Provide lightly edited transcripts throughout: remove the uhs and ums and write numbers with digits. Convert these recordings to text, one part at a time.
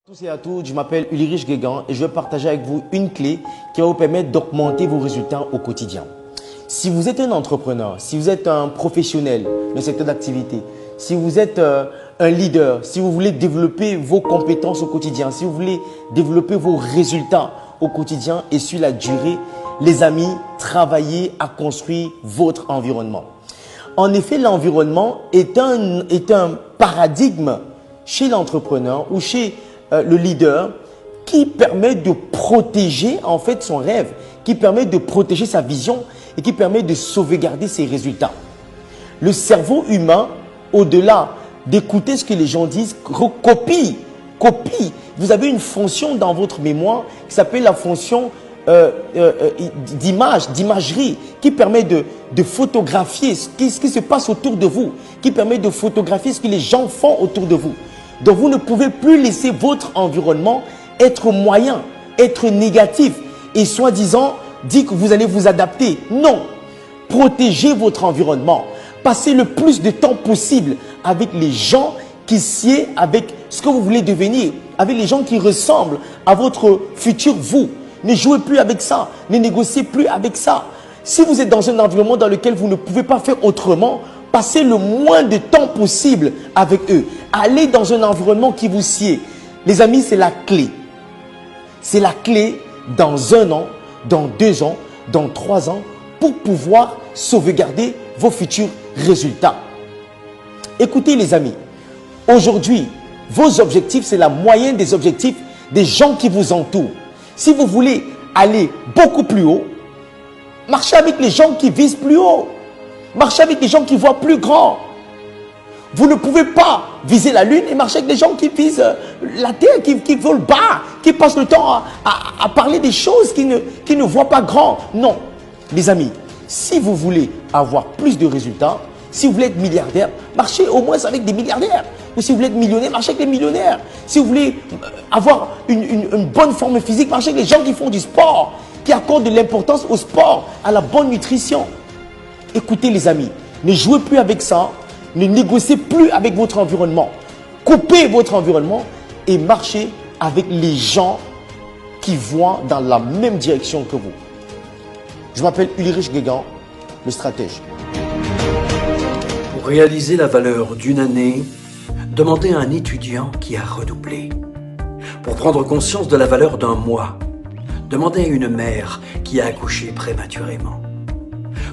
Tous et à toutes, je m'appelle Ulrich Guégan et je vais partager avec vous une clé qui va vous permettre d'augmenter vos résultats au quotidien. Si vous êtes un entrepreneur, si vous êtes un professionnel dans le secteur d'activité, si vous êtes un leader, si vous voulez développer vos compétences au quotidien, si vous voulez développer vos résultats au quotidien et sur la durée, les amis, travaillez à construire votre environnement. En effet, l'environnement est un paradigme chez l'entrepreneur ou chez le leader qui permet de protéger en fait son rêve, qui permet de protéger sa vision et qui permet de sauvegarder ses résultats. Le cerveau humain, au-delà d'écouter ce que les gens disent, copie. Vous avez une fonction dans votre mémoire qui s'appelle la fonction d'imagerie, qui permet de photographier ce qui se passe autour de vous, qui permet de photographier ce que les gens font autour de vous. Donc, vous ne pouvez plus laisser votre environnement être moyen, être négatif et soi-disant dire que vous allez vous adapter. Non, protégez votre environnement. Passez le plus de temps possible avec les gens qui sied avec ce que vous voulez devenir, avec les gens qui ressemblent à votre futur vous. Ne jouez plus avec ça, ne négociez plus avec ça. Si vous êtes dans un environnement dans lequel vous ne pouvez pas faire autrement, passez le moins de temps possible avec eux. Allez dans un environnement qui vous sied. Les amis, c'est la clé. C'est la clé dans 1 an, dans 2 ans, dans 3 ans pour pouvoir sauvegarder vos futurs résultats. Écoutez les amis, aujourd'hui, vos objectifs, c'est la moyenne des objectifs des gens qui vous entourent. Si vous voulez aller beaucoup plus haut, marchez avec les gens qui visent plus haut. Marchez avec les gens qui voient plus grand. Vous ne pouvez pas viser la lune et marcher avec les gens qui visent la terre, qui volent bas, qui passent le temps à parler des choses qui ne voient pas grand. Non, les amis, si vous voulez avoir plus de résultats, si vous voulez être milliardaire, marchez au moins avec des milliardaires. Ou si vous voulez être millionnaire, marchez avec les millionnaires. Si vous voulez avoir une bonne forme physique, marchez avec les gens qui font du sport, qui accordent de l'importance au sport, à la bonne nutrition. Écoutez les amis, ne jouez plus avec ça, ne négociez plus avec votre environnement. Coupez votre environnement et marchez avec les gens qui voient dans la même direction que vous. Je m'appelle Ulrich Guégan, le stratège. Pour réaliser la valeur d'une année, demandez à un étudiant qui a redoublé. Pour prendre conscience de la valeur d'un mois, demandez à une mère qui a accouché prématurément.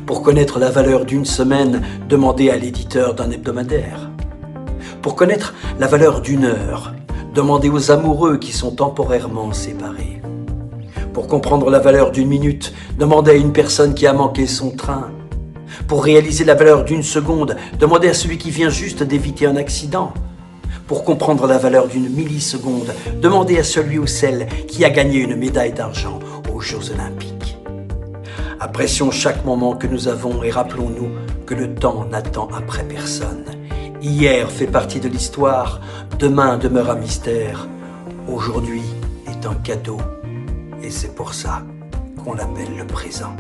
Pour connaître la valeur d'une semaine, demandez à l'éditeur d'un hebdomadaire. Pour connaître la valeur d'une heure, demandez aux amoureux qui sont temporairement séparés. Pour comprendre la valeur d'une minute, demandez à une personne qui a manqué son train. Pour réaliser la valeur d'une seconde, demandez à celui qui vient juste d'éviter un accident. Pour comprendre la valeur d'une milliseconde, demandez à celui ou celle qui a gagné une médaille d'argent aux Jeux Olympiques. Apprécions chaque moment que nous avons et rappelons-nous que le temps n'attend après personne. Hier fait partie de l'histoire, demain demeure un mystère. Aujourd'hui est un cadeau et c'est pour ça qu'on l'appelle le présent.